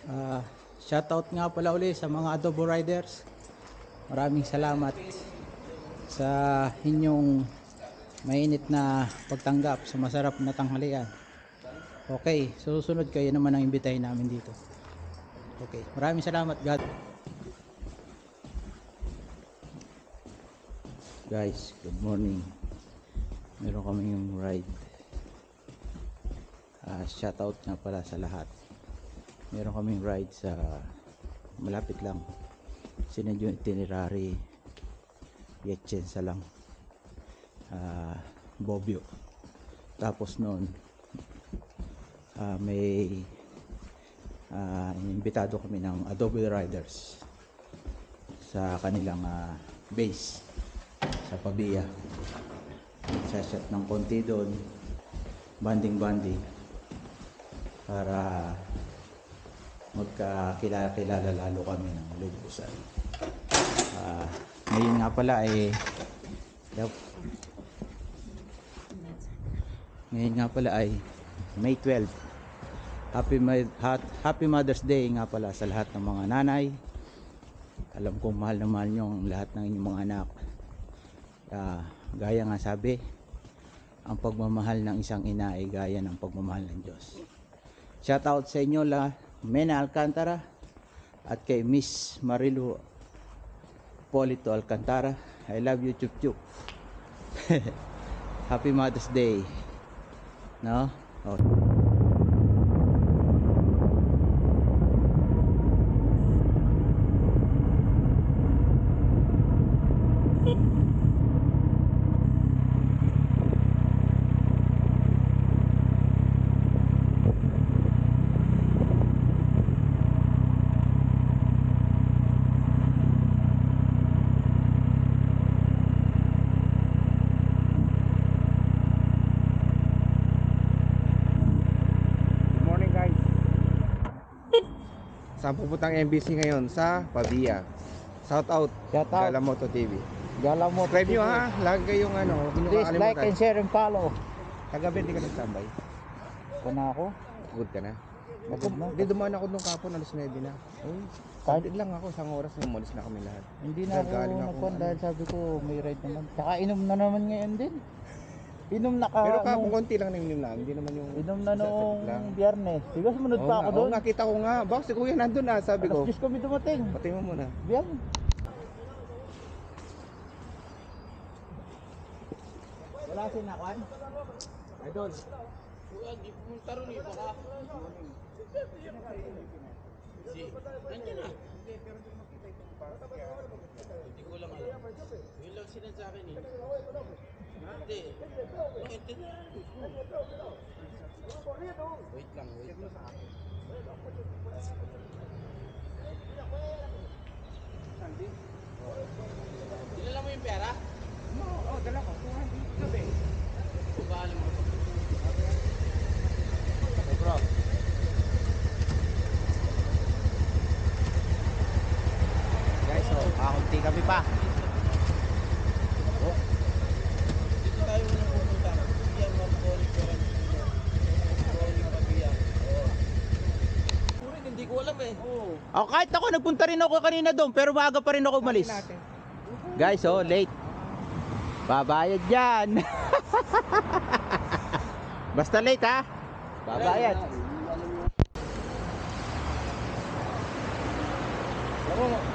Ah, Shoutout nga pala uli sa mga Adobo Riders. Maraming salamat sa inyong mainit na pagtanggap sa masarap na tanghalian. Okay, susunod kayo naman ang imbitahin namin dito. Okay, maraming salamat. God. Guys, good morning. Meron kami yung ride. Shoutout nga pala sa lahat. Meron kaming ride sa malapit lang. Sinend yung itinerary. Piacenza lang. Bobbio. Tapos noon may imbitado kami ng Adobe Riders sa kanilang base sa Pavia. Sashat ng konti doon, banding para magkakilala lalo kami ng lubusan. Ngayon nga pala ay May 12. Happy Mother's Day nga pala sa lahat ng mga nanay. Alam kong mahal na mahal nyo ang lahat ng inyong mga anak. Gaya nga sabi, ang pagmamahal ng isang ina ay gaya ng pagmamahal ng Diyos. Shout out sa inyo Mena Alcantara at kay Miss Marilu Polito Alcantara. I love you, chup chup. Happy Mother's Day. No? Oh. Saan pupuntang MBC ngayon? Sa Pavia. Shout out Galamoto TV. Galamoto Subscribe nyo TV. ha. Lagi kayong hindi nyo Please like and kakalimutan. share and follow. Kagabi hindi ka nagtambay. Ito na ako. Good ka na. Magod na. Hindi dumaan ako nung kapon. Alas 9 na. Kahit lang ako. Isang oras na umalis na kami lahat. Hindi na ako nagkuhan dahil sabi ko may ride naman. Tsaka inom na naman ngayon din. Inom na ka. Pero kapon konti lang na inom namin. Hindi naman yung Inom na nung lang. Biyernes. Diba sumunod pa ako doon? Oo nga, kita ko nga. Bak, si kuya nandun na. Sabi ko. Alas 10 kami dumating. Pati mo muna. Biyernes. Wala sinakuan? Idol. Kuya, di pumunta ron eh. Baka. Nandiyan na. Hindi ko lang alam. Yun lang sinad sa akin eh. Hindi. Wait lang. Dinala mo yung pera? Oo, dala ko. 200 gabi. Bahala mo. Bro. Guys, so, kakunti kami pa. Dito tayo muna pupunta. Yan, Marconi, hindi ko alam eh. Oh, kahit ako nagpunta rin ako kanina doon pero maaga pa rin ako umalis. Guys, oh, late. Babayad yan. Basta late ha. Babayad.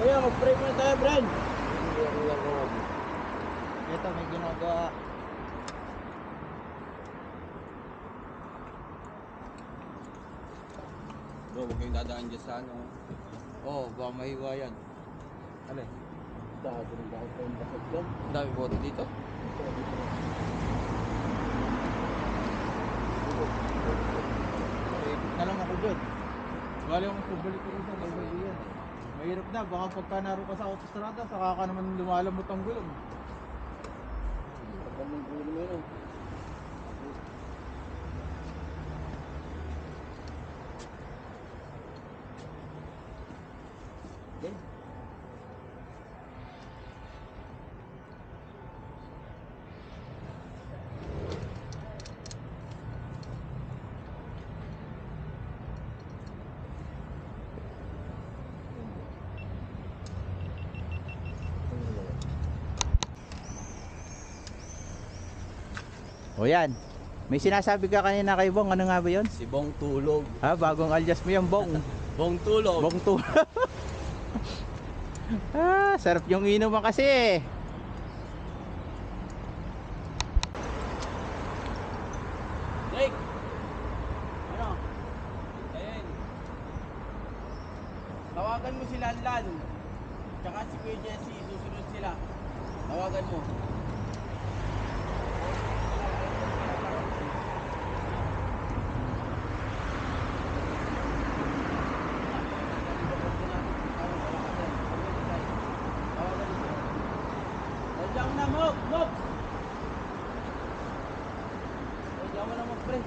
Kuya, mag-pray muna tayo, Bren. Ito, may ginagawa. Bro, huwag kayong dadaan dyan sa ano. Oh, baka mahiwa yan. Ano eh? Dahil rin dahil pa yung basag dyan. Ang dami bote dito. Ikot na lang ako dyan. Bali akong pabalik ko rin sa Malbabiyan. Mahirap na, baka pagka naroon ka sa autostrada, saka ka naman lumalamot ang gulong. Pagka ng gulong na yun. Okay. O yan. May sinasabi ka kanina kay Bong. Ano nga ba yun? Si Bong tulog. Ha, bagong alias mo yung Bong. Bong tulog. Bong to. Sarap yung inuman kasi eh. Jake! Ano? Ayun. Tawagan mo si Lanlan. Tsaka si Kuya Jesse. Susunod sila. Tawagan mo. Nandiyan mo na, Mok! Mok! Nandiyan mo na, Mok, pre.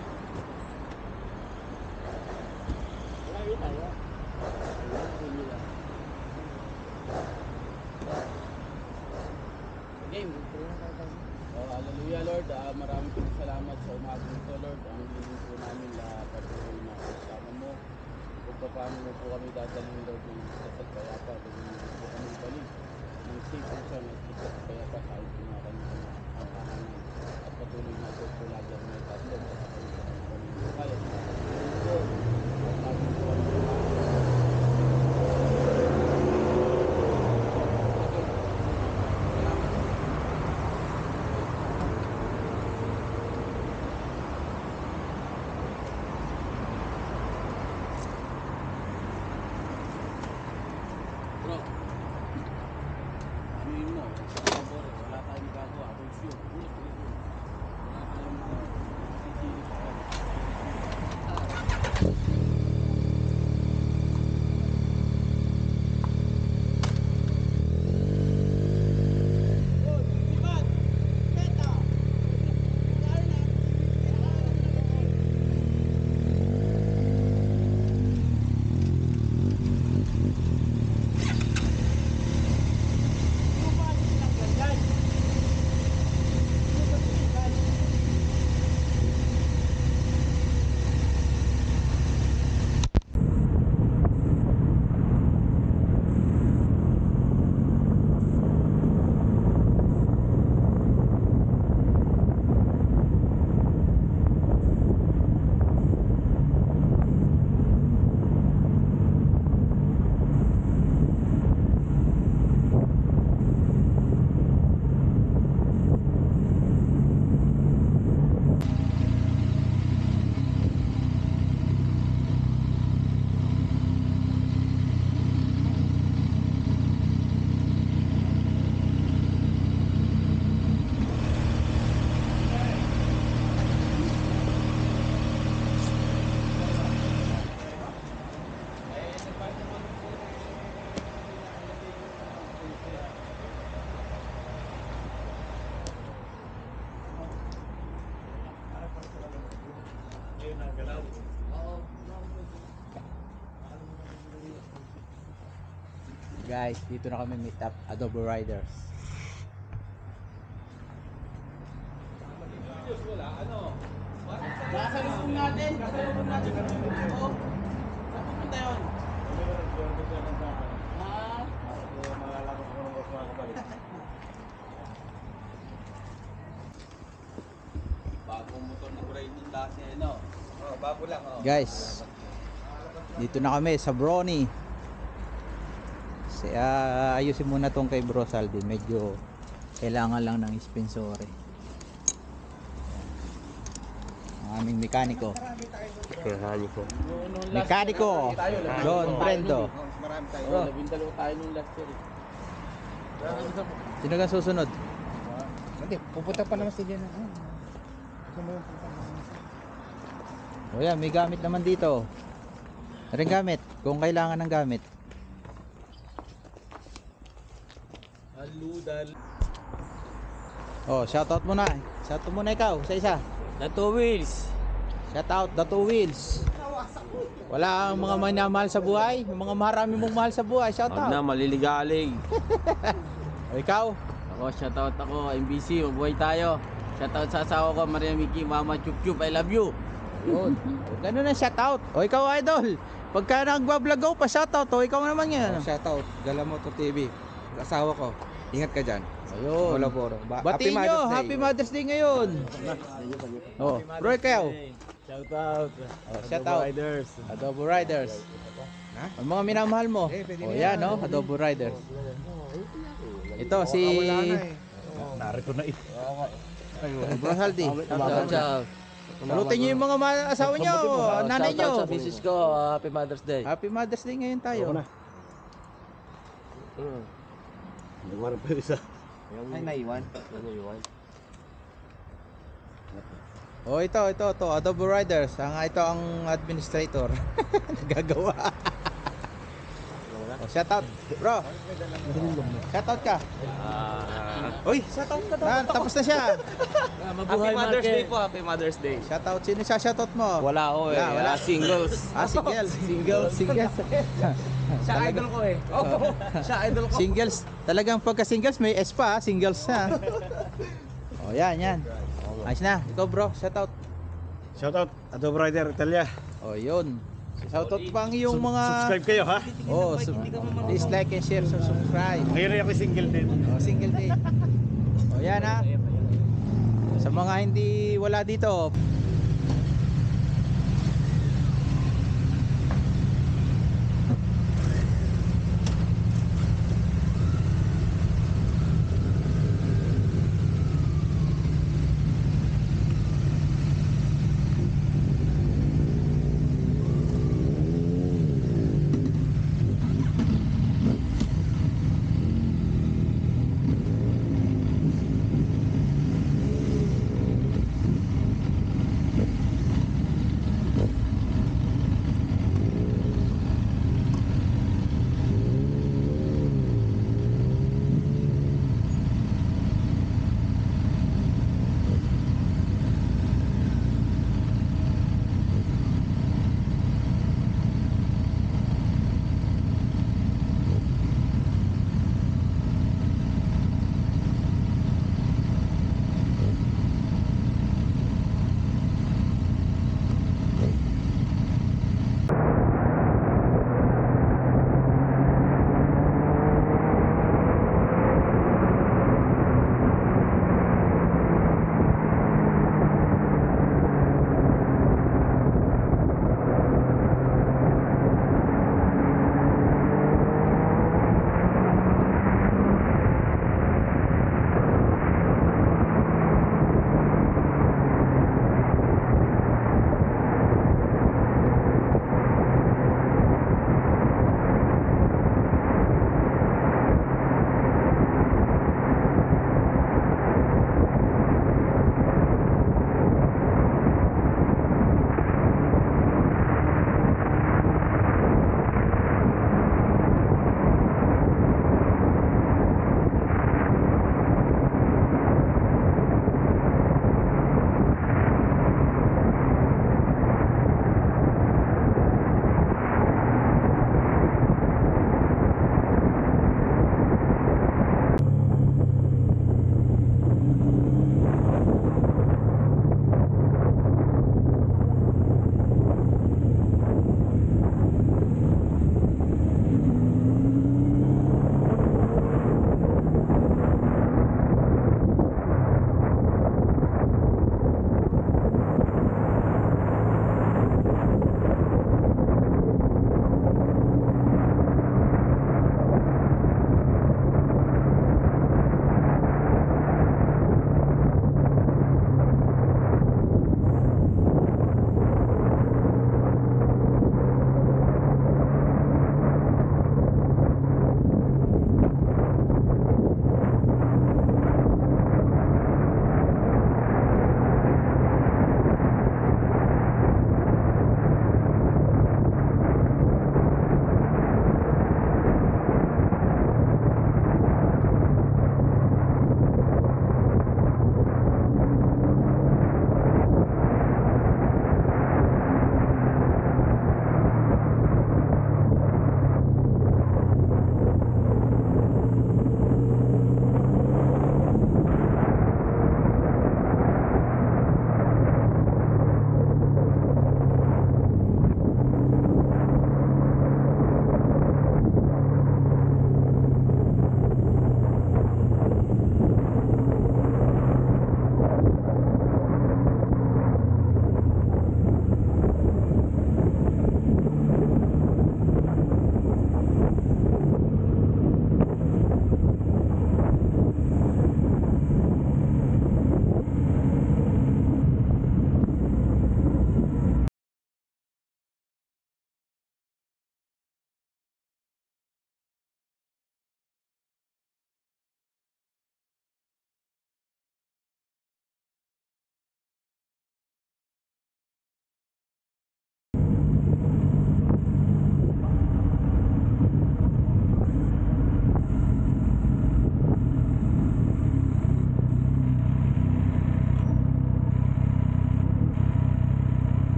Wala yun tayo. Game. Hallelujah, Lord. Maraming pong salamat sa umagang ito, Lord. Ang hiling po namin patuloy na kasama mo. Kung paano mo po kami dadalhin, Lord, ng sapat kayapa. Dahil mo po kami balik ng safe and sound at sapat kayapa kahit po nga kami ang kahanan. At patuloy na po lagi ang may tatlog at kami sa kami buhay. At po, at namin po ang bro, ano yun mo? Sa labor, wala tayong gagawa. Don't shoot. Wala tayong sisili sa Guys, dito na kami meet up Adobo Riders. Kasalubong natin sa ito. Saan pupunta yun? Bagong motor na gray ng lahat niya, no? Bago lang, Guys, dito na kami sa Brony. Ayusin muna tong kay Bro Saldi. Medyo kailangan lang ng ispensore. Ang aming mekaniko. Mekaniko Don Brendo. Marami tayo. Labindalo tayo nung last year. Sino ka susunod? Hindi, pupunta pa naman sila na. O yan, may gamit naman dito. Ring gamit, kung kailangan ng gamit. Aludal. Oh, shoutout muna. Shoutout muna ikaw, sa isa. The two wheels. Shoutout, the two wheels. Wala ang mga minamahal sa buhay, yung mga marami mong mahal sa buhay. Huwag Shoutout. na, maliligalig. O ikaw, Ako, shoutout ako, MBC, mabuhay tayo. Shoutout sa asawa ko, Maria Miki, Mama Chup Chup, I love you. yun. Ganun na shoutout. O ikaw, idol. Pagka nagbablog ako pa shoutout, o ikaw naman yan. Shoutout, Galamoto TV. Asawa ko, ingat ka dyan. O Ayun. Malaboro. Batiin nyo, Happy Mother's Day ngayon. Oh, bro, kayo. Shout out. Oh, shout out. Riders. Adobo Riders. Ang mga minamahal mo. Oh, yan, no? Adobo Riders. Ito si Narito na eh. Bro Haldi. Salutin nyo yung mga asawa nyo, nanay nyo. Sa misis ko, Happy Mother's Day. Happy Mother's Day ngayon tayo. Nagwarang pa isa. Ay, naiwan. Oh, ito, Adobo Riders. Ito ang administrator. Nagagawa. Oh, shout out, bro. Shout out ka. Uy, shout out ka daw. Tapos na siya. Mabuhay, Marke. Happy Mother's Day. Shout out. Sino siya shout out mo? Wala ko eh. Wala. Singles. Singles. Siya idol ko eh. Siya idol ko. Singles. Talagang pagka singles may S pa, singles na. Oh, yan. Ayos na. Ikaw, bro, shout out. Shout out, Adobo Rider Italia. Oh, yun. Shout out pa ang iyong mga Subscribe kayo ha. Oh, please like and share, subscribe. Ngayon ay ako single din. Oh, single day. Oh, yan ha. Sa mga hindi wala dito,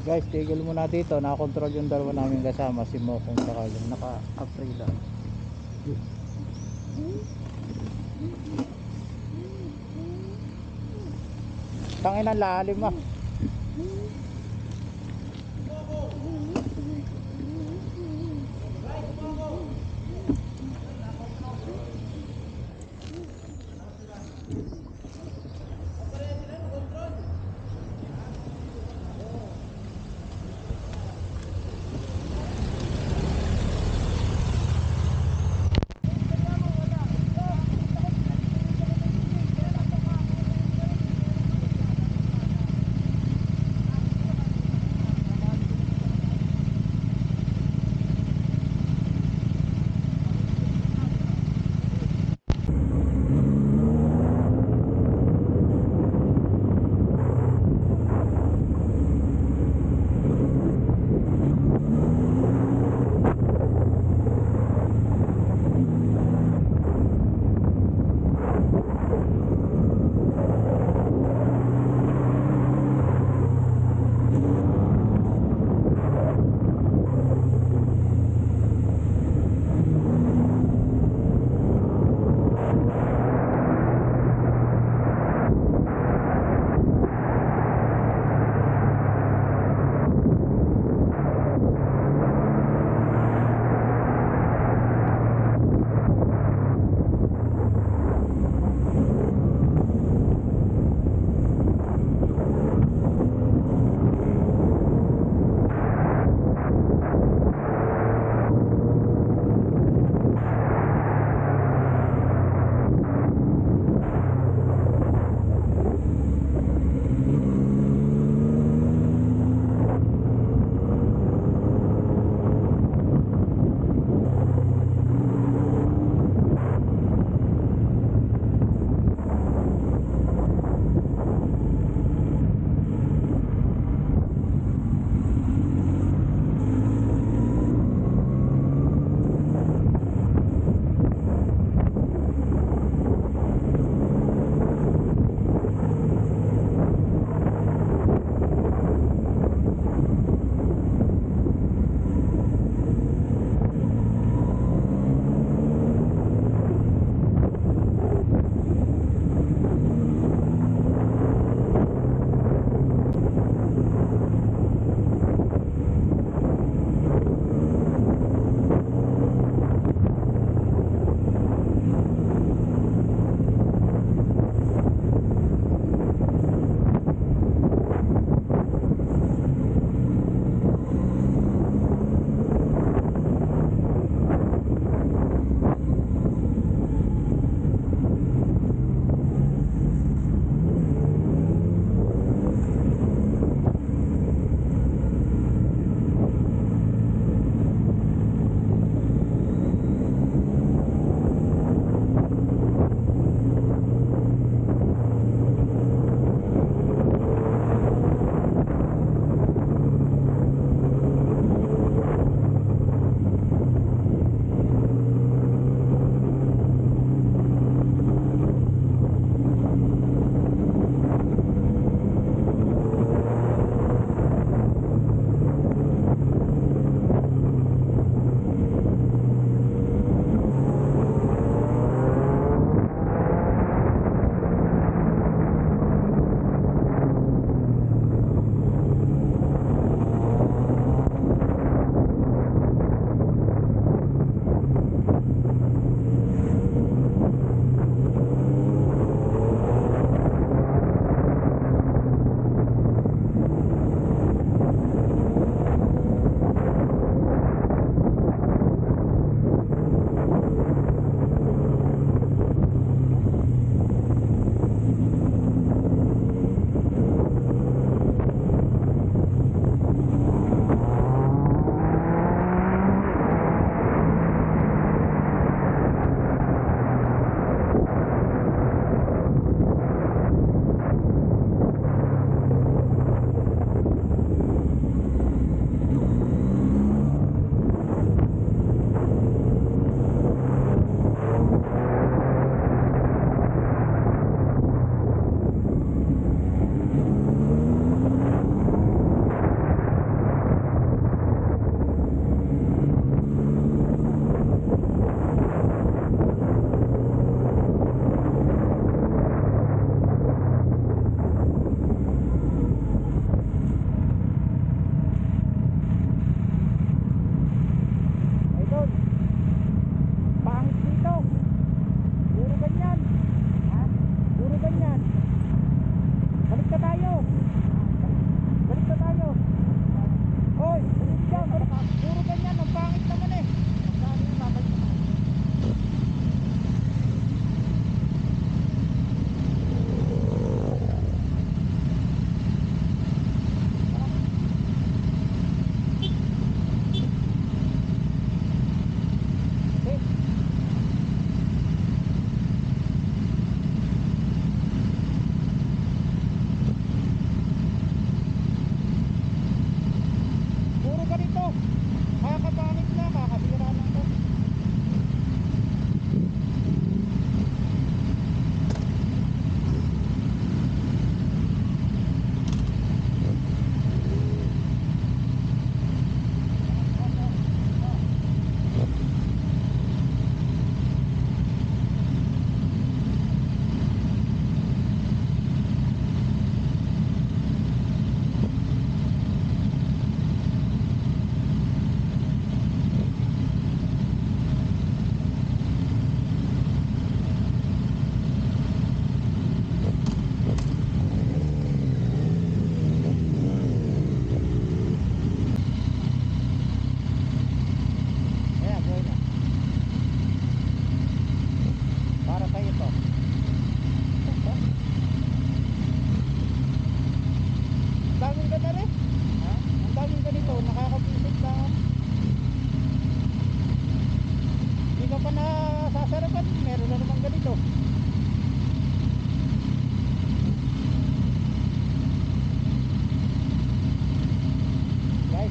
Guys, tigil muna dito. Nakakontrol yung dalawa namin kasama, si Mokong saka yung naka-Aprila. Tangin ang lalim ah.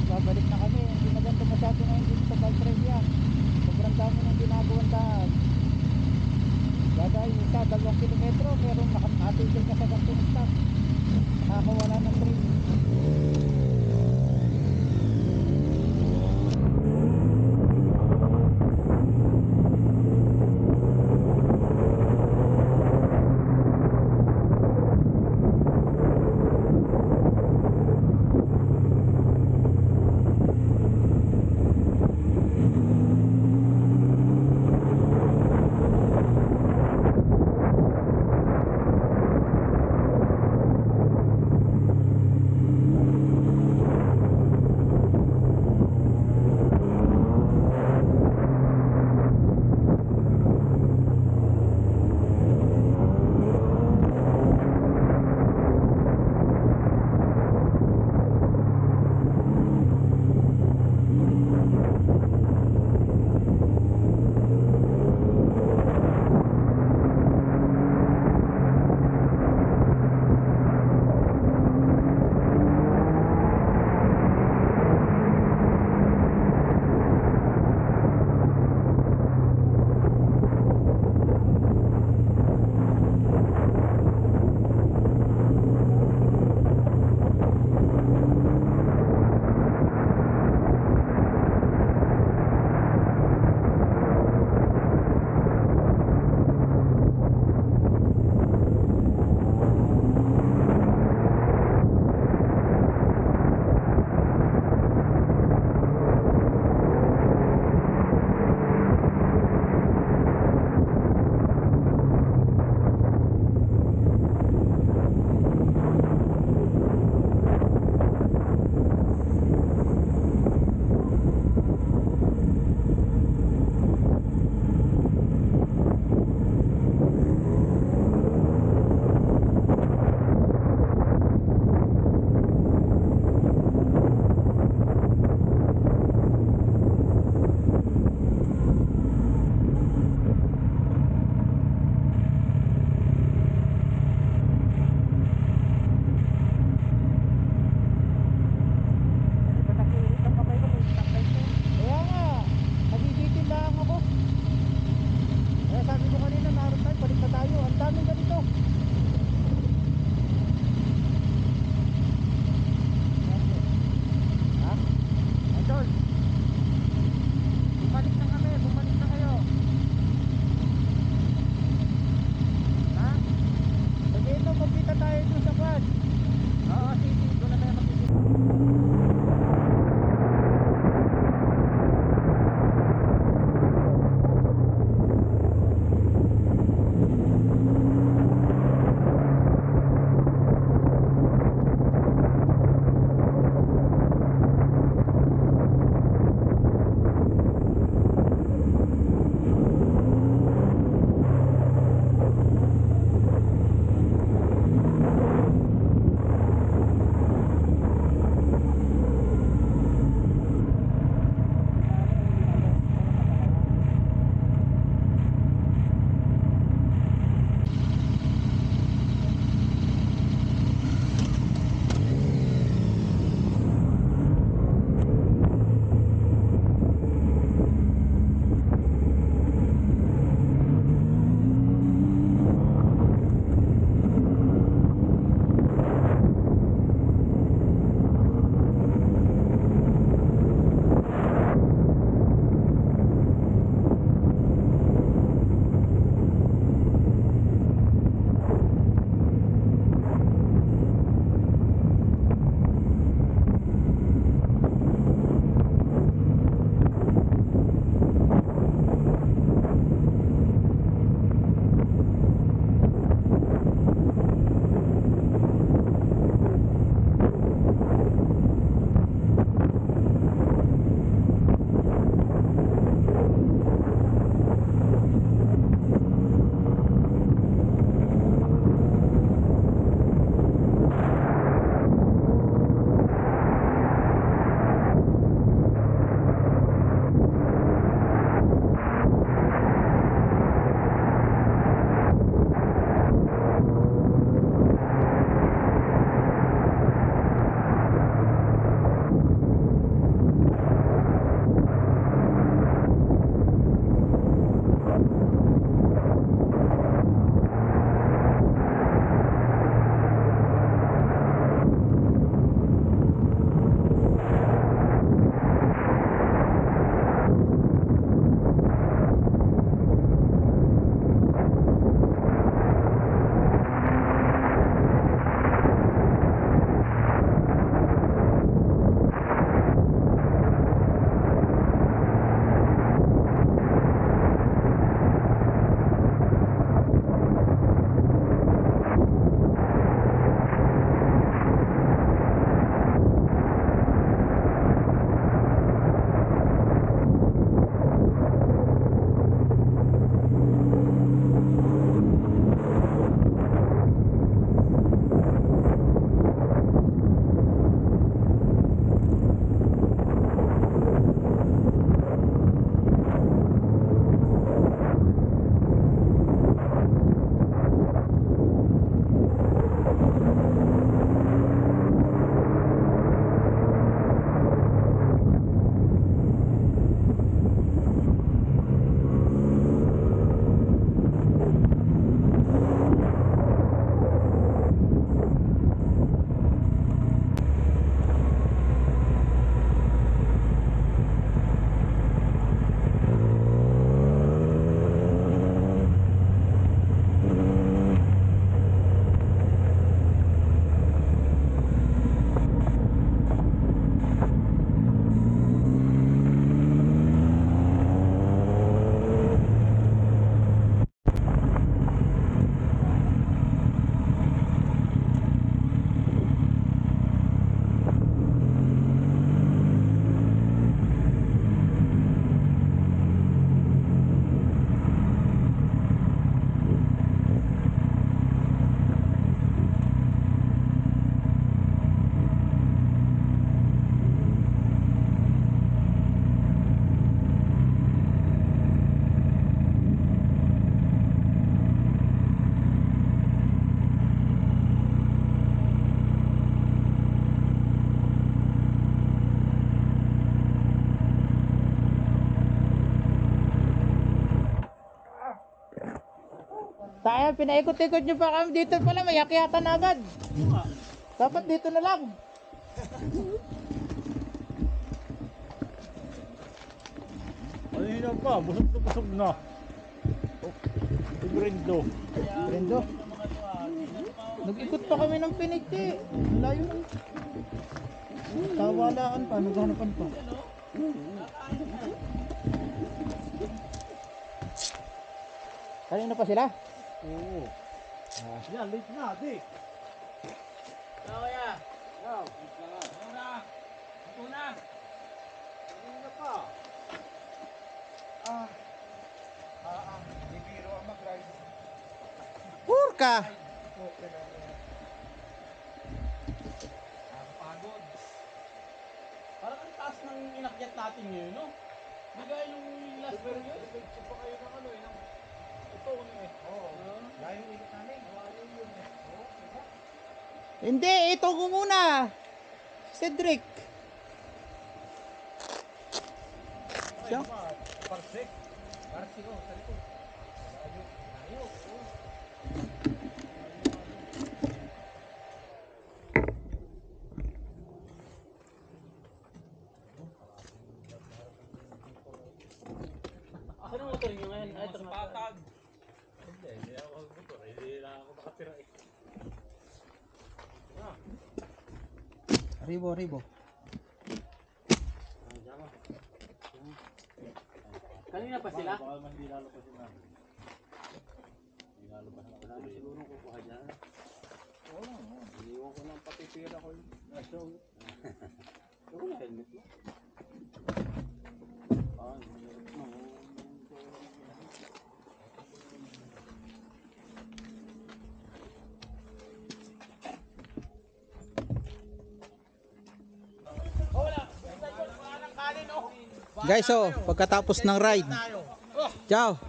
babalik na kami. Hindi maganda masyado ngayon dito sa Valtrevia. Sobrang dami ng ginagawang daan. Gagawin isa, 2 kilometro, meron nakatigil ka sa gantong stop. Nakakawala ng train. Tayo, pinaikot-ikot nyo pa kami dito pala, may akyatan na agad. Dapat dito na lang. Kanina pa, busog na busog na. Tigrindo. Rendo. Nag-ikot pa kami ng piniti. Ang layo na. Tawalaan pa, naghanapan pa. Kanina pa sila? Oo. Yan, late na, di. Kanina pa. Bibiro ang mag-ride. Purka! Pagod. Parang ang taas ng inakyat natin ngayon, no? Hindi gaya yung last year yun. Pa kayo ng ano eh, ng ito eh. Oo. Dahil yung ikot namin. Yun eh. Oo, diba? Hindi, ito ko muna. Cedric. Siya? Parsek. Parsik ko, sa likod. Layo. Saan ang motor nyo ngayon? Ay, ito na patag. Hindi ako motor. Hindi lang ako nakatira eh. Ribo. Kanina pa sila? Baka man hindi lalo pa sila. Hindi lalo pa sila. Siguro kukuha dyan. Oo. Iiwan ko ng patitira ko yung nasa. Ito ko na helmet mo. Guys, oh, pagkatapos ng ride. Ciao.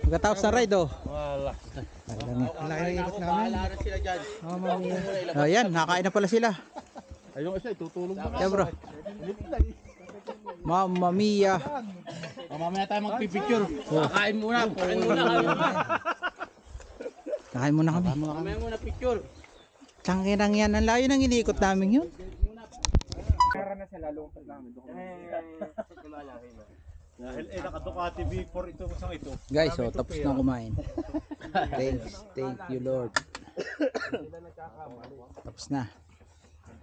Pagkatapos ng ride, oh. Wala. Wala yung ikot namin. Bahala na sila dyan. Ayan, nakain na pala sila. Ay, yung isa, tutulog na. Yeah, bro. Mamma mia. Mamaya tayo magpipicture. Kain muna. Kain muna. Kain muna kami. Mamaya muna picture. Tangirang yan. Ang layo ng iniikot namin yun. Dahil naka-Ducati V4 ito isang ito. Guys, oh, tapos na kumain. Thank you Lord. Tapos na.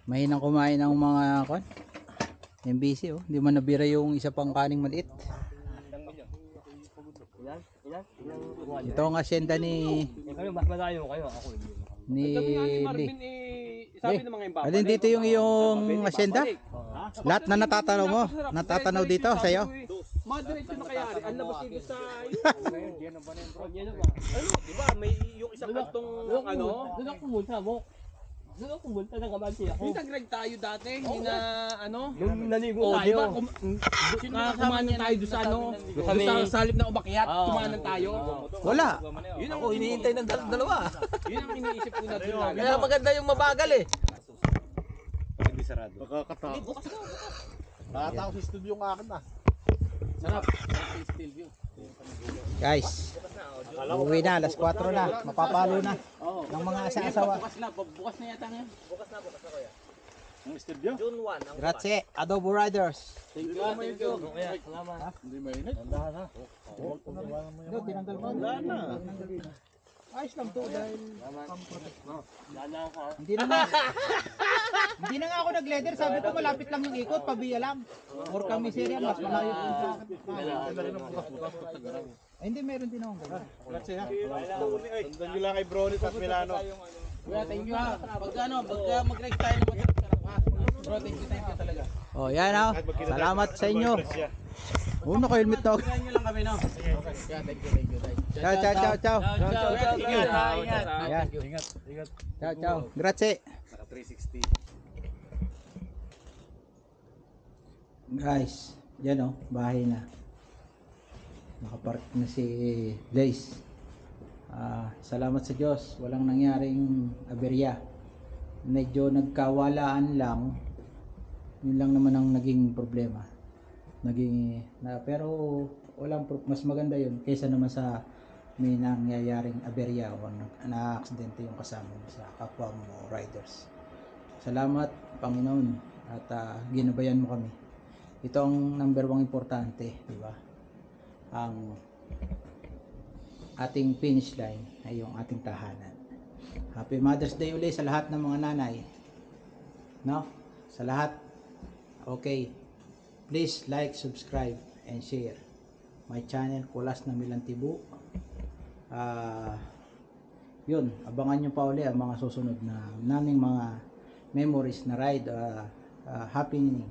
Mahinang kumain ng mga kon. MBC, oh. Hindi man nabira yung isa pang kaning maliit. Ito ang asyenda ni Mas malayo kayo, ako hindi. ni Marvin, sabi ng mga imbaba. Alin dito yung iyong asyenda? Lahat na natatanaw mo. Natatanaw dito sa'yo. Mga diretso na kayari. Ang labas dito sa... Ano, di ba? May yung isang kantong ano? Doon ako pumunta mo. Doon ako pumunta ng kamansi ako. Yung nag-ride tayo dati. Hindi na ano? Yung naligo Oh, di tayo. ba? Kumanan tayo doon sa ano? Doon sa salip na umakyat. Kumanan tayo. Wala. Yun ang Ako hinihintay ng dalawa. Yun ang iniisip ko na doon namin. Kaya maganda yung mabagal eh. Pagkakataon. Nakata ako sa studio yung akin ah. Sarap. Still view. Guys, uwi na. Alas 4 na. Mapapalo na. Oo. Ng mga asa-asawa. Bukas na yata ngayon. Ang studio? June 1 ang Grazie. Adobo Riders. Thank you. Thank you. Hindi mainit. Andahan na. Ito, tinanggal mo. Wala na. Ayos lang to dahil Lala ka. hindi na nga ako nag-leather. Sabi ko malapit lang yung ikot, pabiya lang. Or kami serial, mas malayo din sa akin. Ay, hindi, meron din akong ganyan. Grazie ha. Sundan nyo lang kay Brony at Milano. Kuya, thank you ha. Pag mag-ride tayo ng motor, sarap ha. Bro, thank you talaga. Oh, yan oh. Salamat sa inyo. Uno ko helmet na ako. Tingnan nyo lang kami, no? Yeah, thank you. Ciao, ciao, ciao, ciao. Ingat ha, ingat. Yan. Ingat. Ciao, ciao. Grazie. Naka 360. Guys, yan oh, bahay na. Nakapark na si Blaze. Salamat sa Diyos, walang nangyaring aberya. Medyo nagkawalaan lang. Yun lang naman ang naging problema. Pero mas maganda yun kaysa naman sa may nangyayaring aberya o na-aksidente yung kasama mo sa kapwa mo riders. Salamat Panginoon at ginabayan mo kami. Ito ang number 1 importante, di ba? Ang ating finish line ay yung ating tahanan. Happy Mother's Day ulit sa lahat ng mga nanay. No? Sa lahat. Okay. Please like, subscribe, and share my channel, Kulas ng Milantibu. Yun, abangan nyo pa ulit ang mga susunod na naming mga memories na ride happening